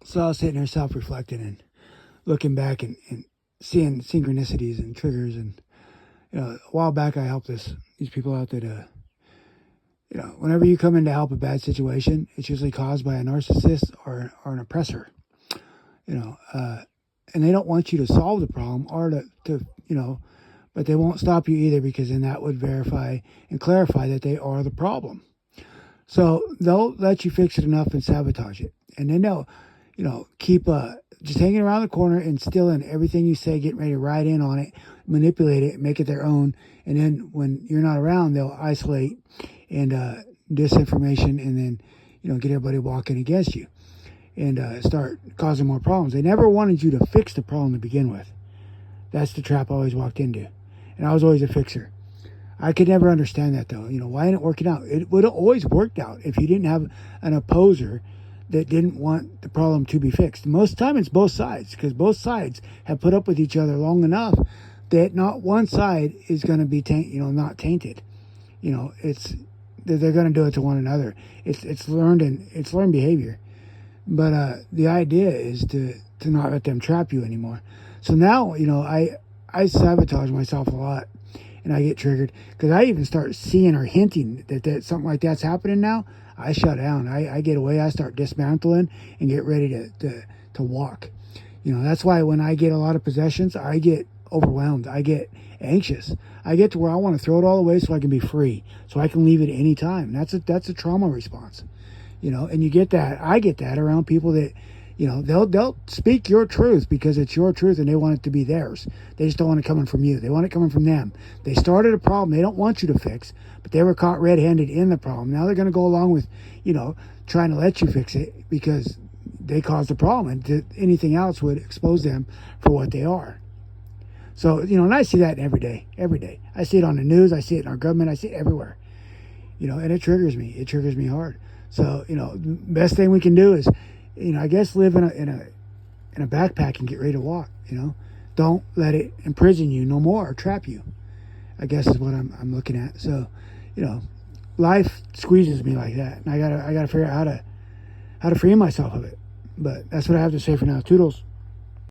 So I was sitting there self-reflecting and looking back and seeing synchronicities and triggers. And a while back I helped these people out that whenever you come in to help a bad situation, it's usually caused by a narcissist or an oppressor. You know, and they don't want you to solve the problem or to but they won't stop you either, because then that would verify and clarify that they are the problem. So they'll let you fix it enough and sabotage it, and then they'll keep just hanging around the corner and stealing everything you say, getting ready to ride in on it, manipulate it, make it their own. And then when you're not around, they'll isolate and disinformation, and then get everybody walking against you and start causing more problems. They never wanted you to fix the problem to begin with. That's the trap I always walked into, and I was always a fixer. I could never understand that though. Why isn't it working out? It would have always worked out if you didn't have an opposer that didn't want the problem to be fixed. Most of the time it's both sides, because both sides have put up with each other long enough that not one side is going to be not tainted. It's they're going to do it to one another. It's learned behavior. But the idea is to not let them trap you anymore. So now, I sabotage myself a lot, and I get triggered because I even start seeing or hinting that something like that's happening now. I shut down. I get away. I start dismantling and get ready to walk. That's why when I get a lot of possessions, I get overwhelmed. I get anxious. I get to where I want to throw it all away so I can be free, so I can leave at any time. That's a trauma response. And you get that. I get that around people that, they'll speak your truth because it's your truth and they want it to be theirs. They just don't want it coming from you. They want it coming from them. They started a problem they don't want you to fix, but they were caught red-handed in the problem. Now they're going to go along with, trying to let you fix it because they caused the problem, and anything else would expose them for what they are. So, and I see that every day. I see it on the news. I see it in our government. I see it everywhere. And it triggers me. It triggers me hard. So, best thing we can do is, I guess live in a backpack and get ready to walk. Don't let it imprison you no more or trap you, I guess is what I'm looking at. So, life squeezes me like that, and I gotta figure out how to free myself of it. But that's what I have to say for now. Toodles.